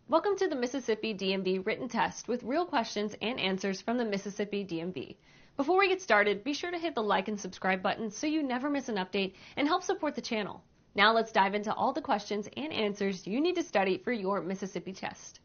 Welcome to the Mississippi DMV Written Test with real questions and answers from the Mississippi DMV. Before we get started, be sure to hit the like and subscribe button so you never miss an update and help support the channel. Now let's dive into all the questions and answers you need to study for your Mississippi test.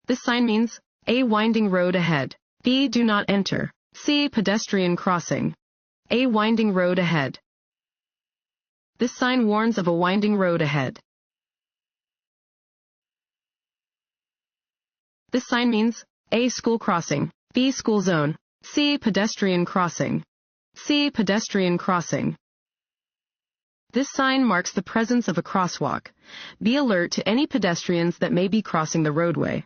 This sign means A. Winding road ahead. B. Do not enter. C. Pedestrian crossing. A. Winding road ahead. This sign warns of a winding road ahead. This sign means A. School crossing. B. School zone. C. Pedestrian crossing. C. Pedestrian crossing. This sign marks the presence of a crosswalk. Be alert to any pedestrians that may be crossing the roadway.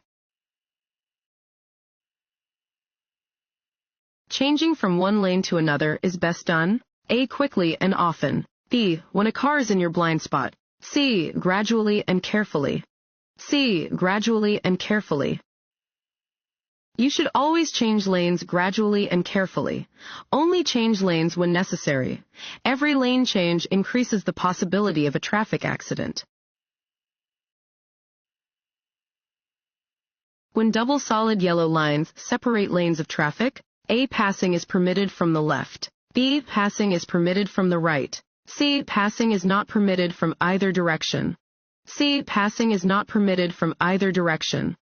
Changing from one lane to another is best done A. Quickly and often. B. When a car is in your blind spot. C. Gradually and carefully. C. Gradually and carefully. You should always change lanes gradually and carefully. Only change lanes when necessary. Every lane change increases the possibility of a traffic accident. When double solid yellow lines separate lanes of traffic, A. Passing is permitted from the left. B. Passing is permitted from the right. C. Passing is not permitted from either direction. C. Passing is not permitted from either direction.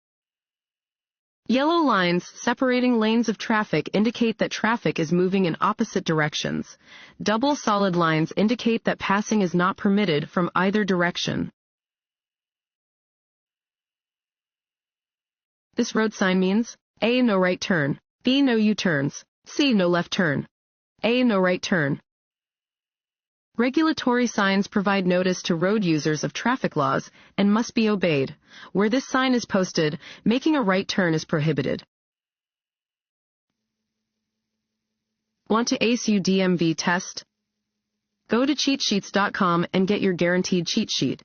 Yellow lines separating lanes of traffic indicate that traffic is moving in opposite directions. Double solid lines indicate that passing is not permitted from either direction. This road sign means A. No right turn. B. No U-turns. C. No left turn. A. No right turn. Regulatory signs provide notice to road users of traffic laws and must be obeyed. Where this sign is posted, making a right turn is prohibited. Want to ace your DMV test? Go to cheatsheets.com and get your guaranteed cheat sheet.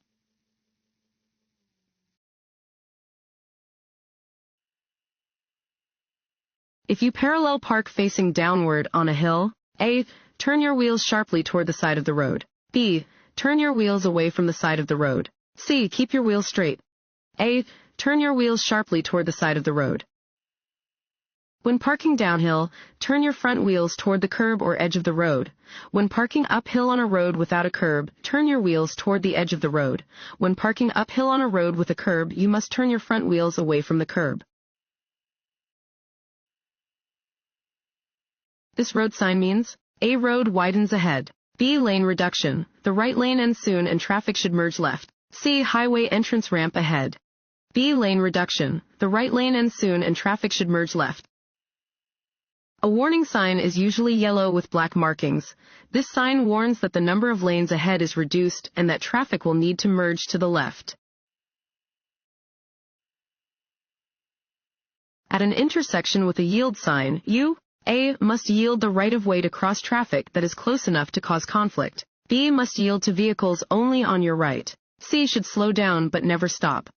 If you parallel park facing downward on a hill, A. Turn your wheels sharply toward the side of the road. B. Turn your wheels away from the side of the road. C. Keep your wheels straight. A. Turn your wheels sharply toward the side of the road. When parking downhill, turn your front wheels toward the curb or edge of the road. When parking uphill on a road without a curb, turn your wheels toward the edge of the road. When parking uphill on a road with a curb, you must turn your front wheels away from the curb. This road sign means A. Road widens ahead. B. Lane reduction. The right lane ends soon and traffic should merge left. C. Highway entrance ramp ahead. B. Lane reduction. The right lane ends soon and traffic should merge left. A warning sign is usually yellow with black markings. This sign warns that the number of lanes ahead is reduced and that traffic will need to merge to the left. At an intersection with a yield sign, you A. Must yield the right-of-way to cross traffic that is close enough to cause conflict. B. Must yield to vehicles only on your right. C. Should slow down but never stop.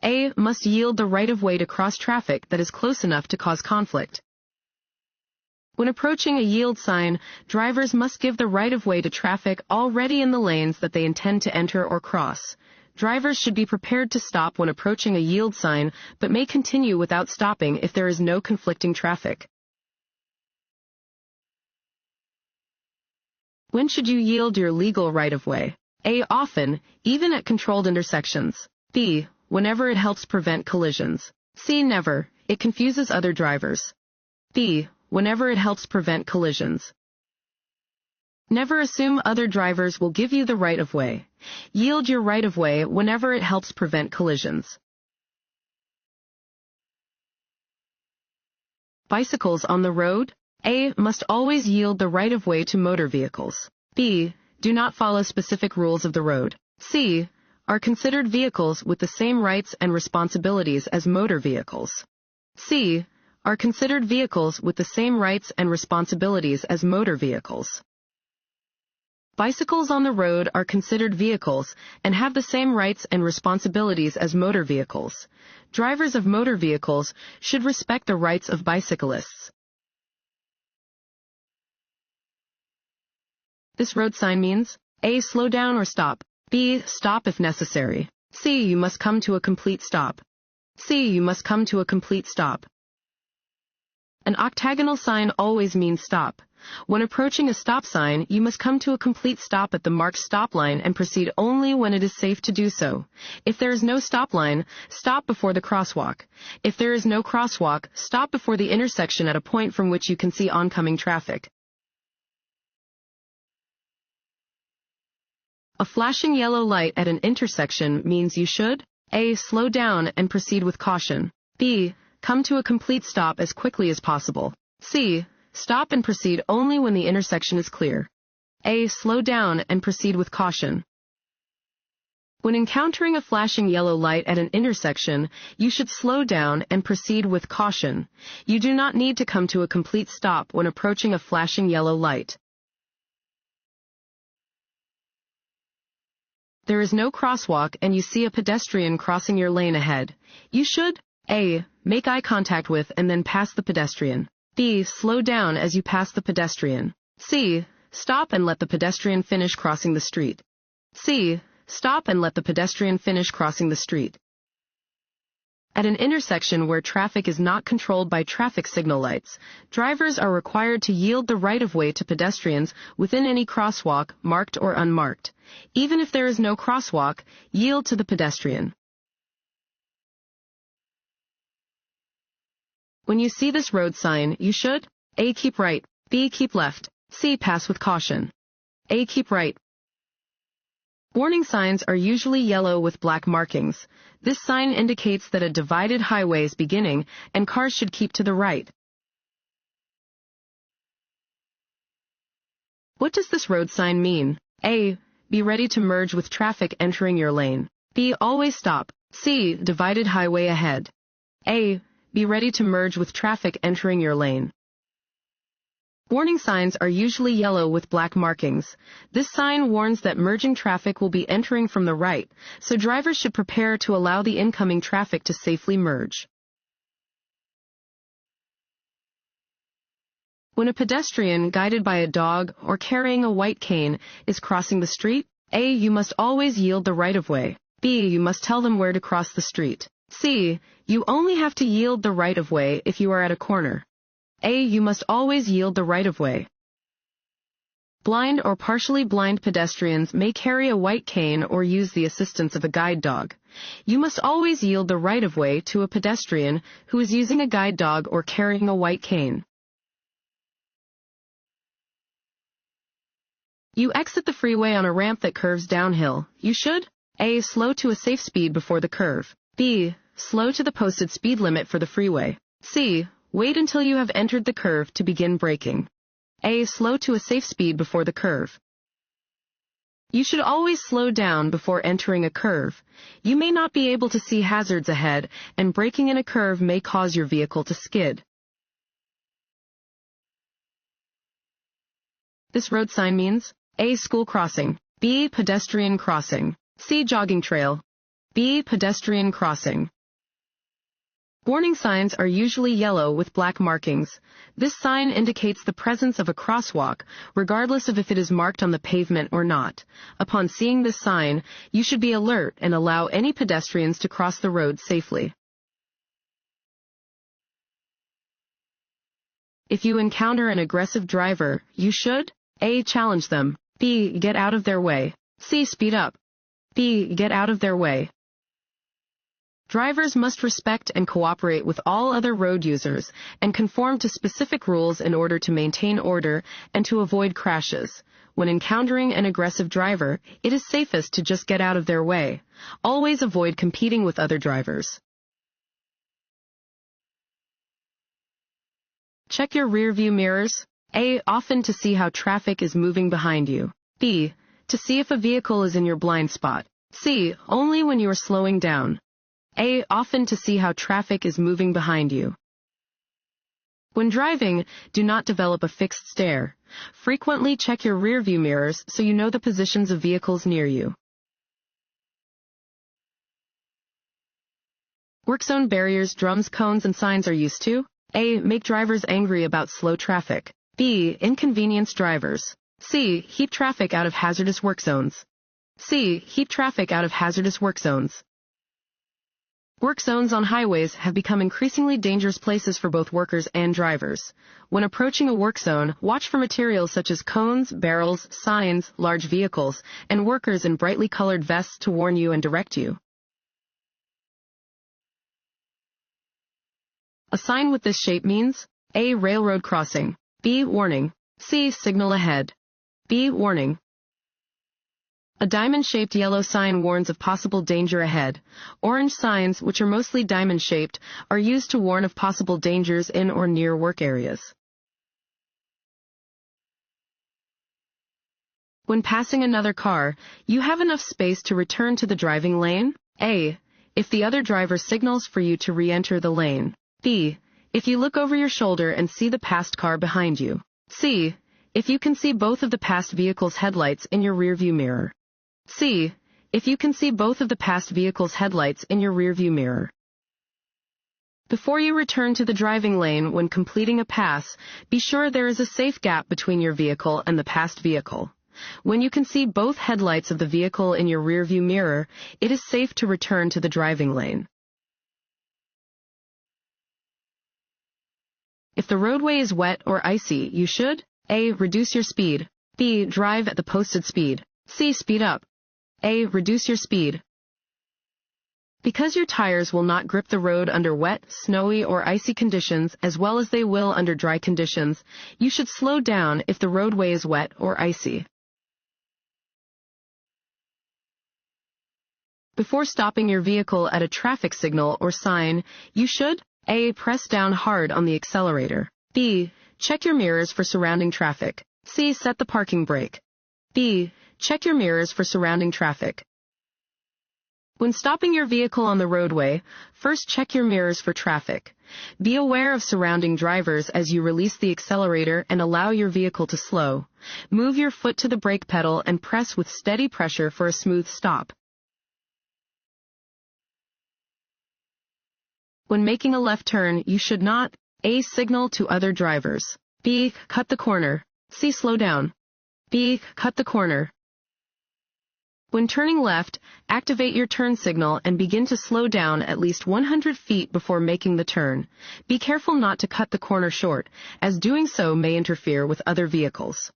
A. Must yield the right-of-way to cross traffic that is close enough to cause conflict. When approaching a yield sign, drivers must give the right-of-way to traffic already in the lanes that they intend to enter or cross. Drivers should be prepared to stop when approaching a yield sign but may continue without stopping if there is no conflicting traffic. When should you yield your legal right-of-way? A. Often, even at controlled intersections. B. Whenever it helps prevent collisions. C. Never. It confuses other drivers. D. Whenever it helps prevent collisions. Never assume other drivers will give you the right-of-way. Yield your right-of-way whenever it helps prevent collisions. Bicycles on the road? A. Must always yield the right-of-way to motor vehicles. B. Do not follow specific rules of the road. C. Are considered vehicles with the same rights and responsibilities as motor vehicles. C. Are considered vehicles with the same rights and responsibilities as motor vehicles. Bicycles on the road are considered vehicles and have the same rights and responsibilities as motor vehicles. Drivers of motor vehicles should respect the rights of bicyclists. This road sign means A. Slow down or stop. B. Stop if necessary. C. You must come to a complete stop. C. You must come to a complete stop. An octagonal sign always means stop. When approaching a stop sign, you must come to a complete stop at the marked stop line and proceed only when it is safe to do so. If there is no stop line, stop before the crosswalk. If there is no crosswalk, stop before the intersection at a point from which you can see oncoming traffic. A flashing yellow light at an intersection means you should A. Slow down and proceed with caution. B. Come to a complete stop as quickly as possible. C. Stop and proceed only when the intersection is clear. A. Slow down and proceed with caution. When encountering a flashing yellow light at an intersection, you should slow down and proceed with caution. You do not need to come to a complete stop when approaching a flashing yellow light. There is no crosswalk and you see a pedestrian crossing your lane ahead. You should A. Make eye contact with and then pass the pedestrian. B. Slow down as you pass the pedestrian. C. Stop and let the pedestrian finish crossing the street. C. Stop and let the pedestrian finish crossing the street. At an intersection where traffic is not controlled by traffic signal lights, drivers are required to yield the right-of-way to pedestrians within any crosswalk, marked or unmarked. Even if there is no crosswalk, yield to the pedestrian. When you see this road sign, you should A. Keep right. B. Keep left. C. Pass with caution. A. Keep right. Warning signs are usually yellow with black markings. This sign indicates that a divided highway is beginning and cars should keep to the right. What does this road sign mean? A. Be ready to merge with traffic entering your lane. B. Always stop. C. Divided highway ahead. A. Be ready to merge with traffic entering your lane. Warning signs are usually yellow with black markings. This sign warns that merging traffic will be entering from the right, so drivers should prepare to allow the incoming traffic to safely merge. When a pedestrian, guided by a dog or carrying a white cane, is crossing the street, A. You must always yield the right-of-way. B. You must tell them where to cross the street. C. You only have to yield the right-of-way if you are at a corner. A. You must always yield the right-of-way. Blind or partially blind pedestrians may carry a white cane or use the assistance of a guide dog. You must always yield the right-of-way to a pedestrian who is using a guide dog or carrying a white cane. You exit the freeway on a ramp that curves downhill. You should A. Slow to a safe speed before the curve. B. Slow to the posted speed limit for the freeway. C. Wait until you have entered the curve to begin braking. A. Slow to a safe speed before the curve. You should always slow down before entering a curve. You may not be able to see hazards ahead, and braking in a curve may cause your vehicle to skid. This road sign means A. School crossing. B. Pedestrian crossing. C. Jogging trail. B. Pedestrian crossing. Warning signs are usually yellow with black markings. This sign indicates the presence of a crosswalk, regardless of if it is marked on the pavement or not. Upon seeing this sign, you should be alert and allow any pedestrians to cross the road safely. If you encounter an aggressive driver, you should A. Challenge them. B. Get out of their way. C. Speed up. B. Get out of their way. Drivers must respect and cooperate with all other road users and conform to specific rules in order to maintain order and to avoid crashes. When encountering an aggressive driver, it is safest to just get out of their way. Always avoid competing with other drivers. Check your rearview mirrors. A. Often to see how traffic is moving behind you. B. To see if a vehicle is in your blind spot. C. Only when you are slowing down. A. Often to see how traffic is moving behind you. When driving, do not develop a fixed stare. Frequently check your rearview mirrors so you know the positions of vehicles near you. Work zone barriers, drums, cones, and signs are used to A. Make drivers angry about slow traffic. B. Inconvenience drivers. C. Keep traffic out of hazardous work zones. C. Keep traffic out of hazardous work zones. Work zones on highways have become increasingly dangerous places for both workers and drivers. When approaching a work zone, watch for materials such as cones, barrels, signs, large vehicles, and workers in brightly colored vests to warn you and direct you. A sign with this shape means A. Railroad crossing. B. Warning. C. Signal ahead. B. Warning. A diamond-shaped yellow sign warns of possible danger ahead. Orange signs, which are mostly diamond-shaped, are used to warn of possible dangers in or near work areas. When passing another car, you have enough space to return to the driving lane? A. If the other driver signals for you to re-enter the lane. B. If you look over your shoulder and see the passed car behind you. C. If you can see both of the passed vehicle's headlights in your rearview mirror. C. If you can see both of the passed vehicle's headlights in your rearview mirror. Before you return to the driving lane when completing a pass, be sure there is a safe gap between your vehicle and the passed vehicle. When you can see both headlights of the vehicle in your rearview mirror, it is safe to return to the driving lane. If the roadway is wet or icy, you should A. Reduce your speed. B. Drive at the posted speed. C. Speed up. A. Reduce your speed. Because your tires will not grip the road under wet, snowy, or icy conditions as well as they will under dry conditions, you should slow down if the roadway is wet or icy. Before stopping your vehicle at a traffic signal or sign, you should A. Press down hard on the accelerator. B. Check your mirrors for surrounding traffic. C. Set the parking brake. B. Check your mirrors for surrounding traffic. When stopping your vehicle on the roadway, first check your mirrors for traffic. Be aware of surrounding drivers as you release the accelerator and allow your vehicle to slow. Move your foot to the brake pedal and press with steady pressure for a smooth stop. When making a left turn, you should not A. Signal to other drivers. B. Cut the corner. C. Slow down. B. Cut the corner. When turning left, activate your turn signal and begin to slow down at least 100 feet before making the turn. Be careful not to cut the corner short, as doing so may interfere with other vehicles.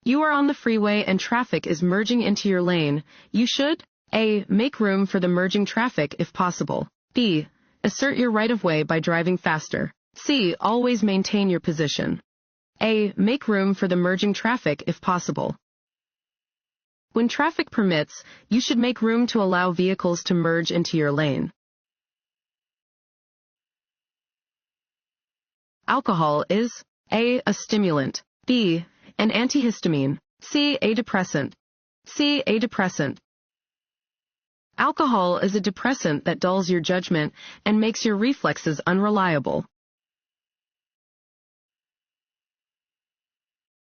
You are on the freeway and traffic is merging into your lane. You should A. Make room for the merging traffic if possible. B. Assert your right-of-way by driving faster. C. Always maintain your position. A. Make room for the merging traffic if possible. When traffic permits, you should make room to allow vehicles to merge into your lane. Alcohol is A. A stimulant. B. An antihistamine. C. A depressant. C. A depressant. Alcohol is a depressant that dulls your judgment and makes your reflexes unreliable.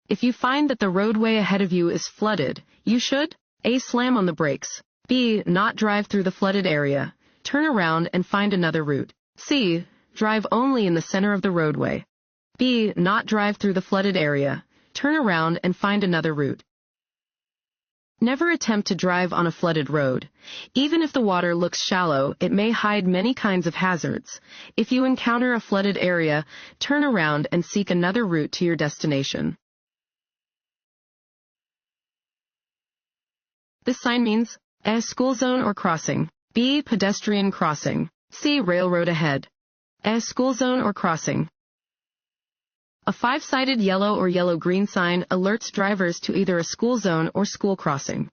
If you find that the roadway ahead of you is flooded, you should A. Slam on the brakes. B. Not drive through the flooded area. Turn around and find another route. C. Drive only in the center of the roadway. B. Not drive through the flooded area. Turn around and find another route. Never attempt to drive on a flooded road. Even if the water looks shallow, it may hide many kinds of hazards. If you encounter a flooded area, turn around and seek another route to your destination. This sign means A. School zone or crossing. B. Pedestrian crossing. C. Railroad ahead. A. School zone or crossing. A 5-sided yellow or yellow-green sign alerts drivers to either a school zone or school crossing.